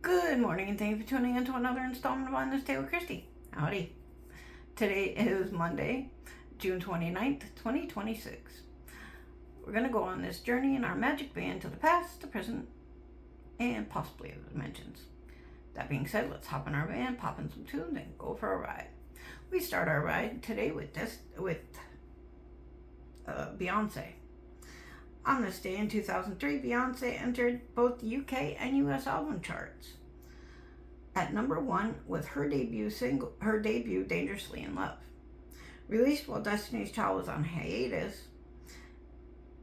Good morning and thank you for tuning in to another installment of On This Day with Christy. Howdy. Today is Monday, June 29th, 2026. We're going to go on this journey in our magic band to the past, the present, and possibly other dimensions. That being said, let's hop in our van, pop in some tunes, and go for a ride. We start our ride today with Beyonce. On this day in 2003, Beyonce entered both the UK and US album charts at number 1 with her debut Dangerously in Love. Released while Destiny's Child was on hiatus,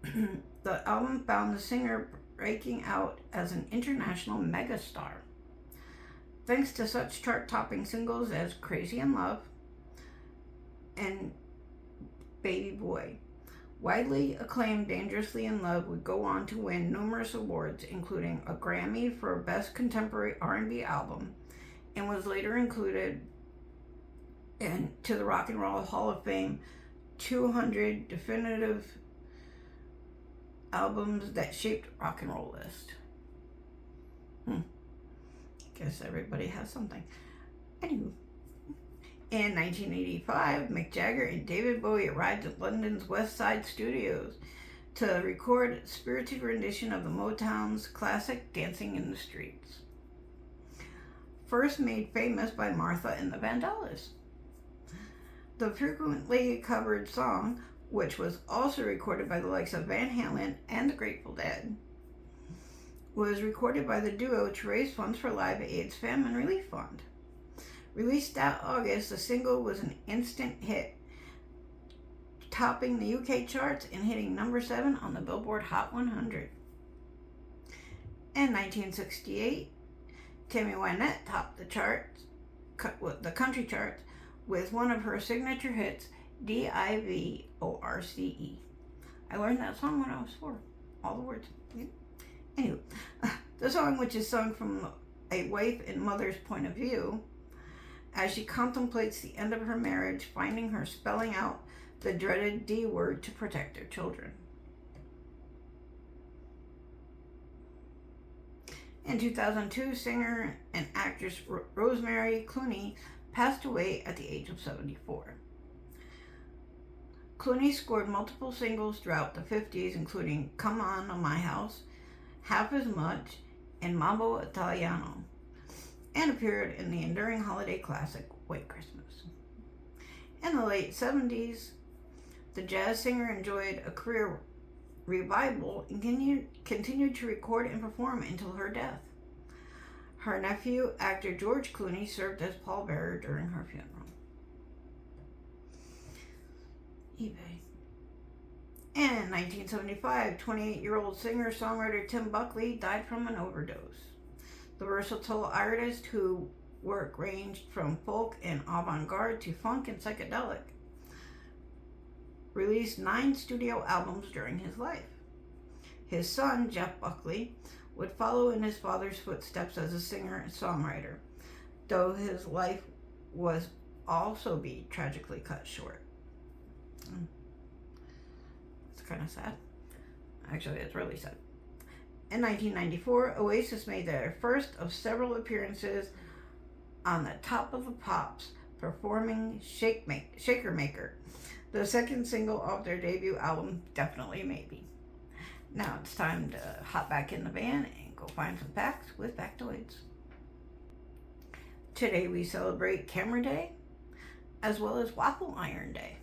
the album found the singer breaking out as an international megastar. Thanks to such chart-topping singles as Crazy in Love and Baby Boy. Widely acclaimed Dangerously in Love would go on to win numerous awards, including a Grammy for Best Contemporary R&B Album, and was later included into the Rock and Roll Hall of Fame 200 definitive albums that shaped rock and roll list. Guess everybody has something. Anywho. In 1985, Mick Jagger and David Bowie arrived at London's West Side Studios to record a spirited rendition of the Motown's classic Dancing in the Streets. First made famous by Martha and the Vandellas. The frequently covered song, which was also recorded by the likes of Van Halen and the Grateful Dead, was recorded by the duo to raise funds for Live Aid's Famine Relief Fund. Released that August, the single was an instant hit, topping the UK charts and hitting number 7 on the Billboard Hot 100. In 1968, Tammy Wynette topped the country charts with one of her signature hits, Divorce. I learned that song when I was 4, all the words. Anyway, the song, which is sung from a wife and mother's point of view, as she contemplates the end of her marriage, finding her spelling out the dreaded D word to protect their children. In 2002, singer and actress Rosemary Clooney passed away at the age of 74. Clooney scored multiple singles throughout the 50s, including Come On My House, Half as Much, and Mambo Italiano, and appeared in the enduring holiday classic White Christmas. In the late 70s, the jazz singer enjoyed a career revival and continued to record and perform until her death. Her nephew, actor George Clooney, served as pallbearer during her funeral. eBay. In 1975, 28-year-old singer-songwriter Tim Buckley died from an overdose. The versatile artist, whose work ranged from folk and avant-garde to funk and psychedelic, released 9 studio albums during his life. His son, Jeff Buckley, would follow in his father's footsteps as a singer and songwriter, though his life was also be tragically cut short. It's kind of sad. Actually, it's really sad. In 1994, Oasis made their first of several appearances on the Top of the Pops, performing Shaker Maker, the second single of their debut album, Definitely Maybe. Now it's time to hop back in the van and go find some facts with factoids. Today we celebrate Camera Day, as well as Waffle Iron Day.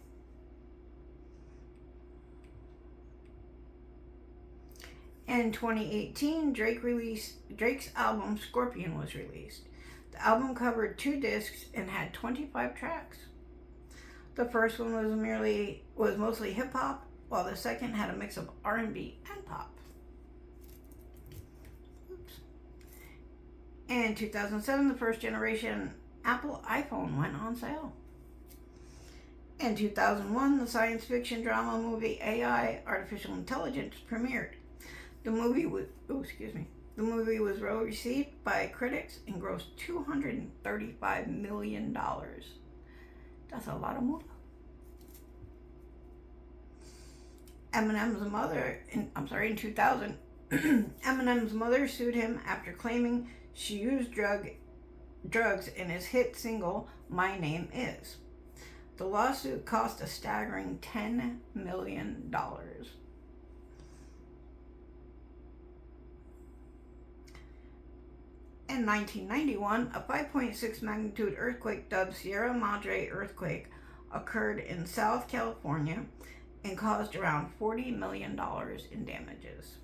In 2018, Drake's album Scorpion was released. The album covered 2 discs and had 25 tracks. The first one was mostly hip hop, while the second had a mix of R&B and pop. In 2007, the first generation Apple iPhone went on sale. In 2001, the science fiction drama movie AI, Artificial Intelligence, premiered. The movie was well received by critics and grossed $235 million. That's a lot of money. Eminem's mother, in 2000, Eminem's mother sued him after claiming she used drugs in his hit single My Name Is. The lawsuit cost a staggering $10 million. In 1991, a 5.6 magnitude earthquake dubbed Sierra Madre earthquake occurred in South California and caused around $40 million in damages.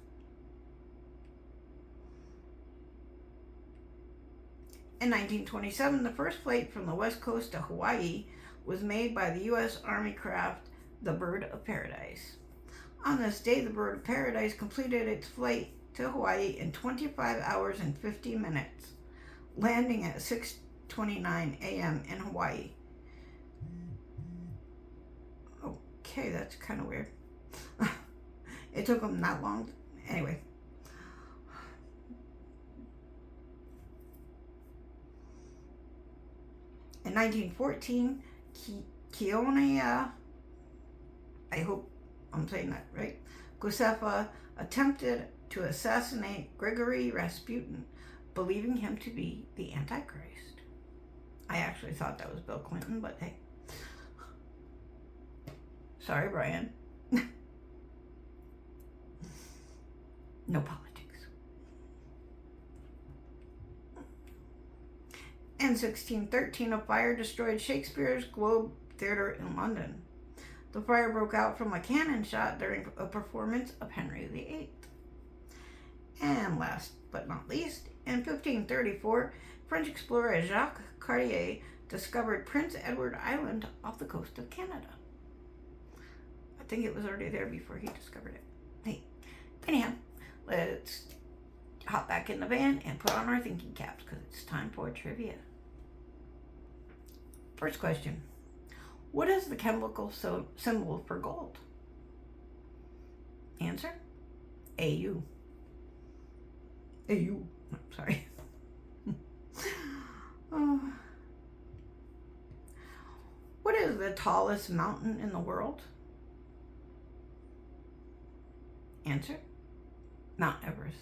In 1927, the first flight from the west coast to Hawaii was made by the U.S. Army craft the Bird of Paradise. On this day, the Bird of Paradise completed its flight to Hawaii in 25 hours and 50 minutes, landing at 6:29 a.m. in Hawaii. Okay, that's kind of weird. It took them that long. Anyway. In 1914, Keonia, I hope I'm saying that right, Gusefa attempted to assassinate Grigory Rasputin, believing him to be the Antichrist. I actually thought that was Bill Clinton, but hey. Sorry, Brian. No politics. In 1613, a fire destroyed Shakespeare's Globe Theatre in London. The fire broke out from a cannon shot during a performance of Henry VIII. And last but not least, in 1534, French explorer Jacques Cartier discovered Prince Edward Island off the coast of Canada. I think it was already there before he discovered it. Hey, anyhow, let's hop back in the van and put on our thinking caps because it's time for trivia. First question. What is the chemical symbol for gold? Answer? AU. AU. Sorry. What is the tallest mountain in the world? Answer? Mount Everest.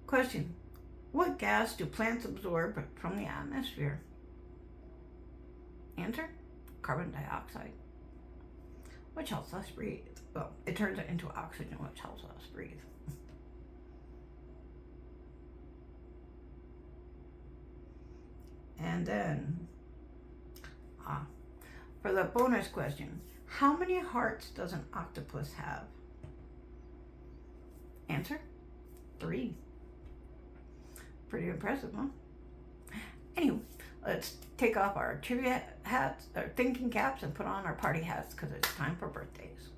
Question. What gas do plants absorb from the atmosphere? Answer. Carbon dioxide. Which helps us breathe. Well, it turns it into oxygen, which helps us breathe. And then, for the bonus question, how many hearts does an octopus have? Answer. 3. Pretty impressive, huh? Anyway, let's take off our trivia hats, our thinking caps, and put on our party hats because it's time for birthdays.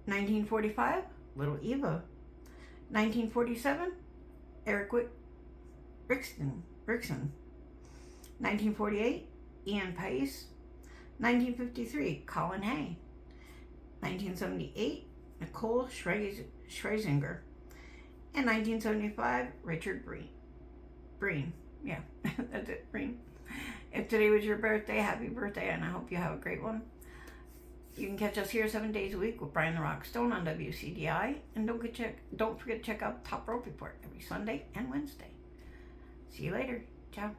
1945, Little Eva. 1947, Eric Rickson. 1948, Ian Paice. 1953, Colin Hay. 1978, Nicole Scherzinger. In 1975, Richard Breen. Yeah, that's it, Breen. If today was your birthday, happy birthday, and I hope you have a great one. You can catch us here 7 days a week with Brian the Rock Stone on WCDI. And don't forget to check out Top Rope Report every Sunday and Wednesday. See you later. Ciao.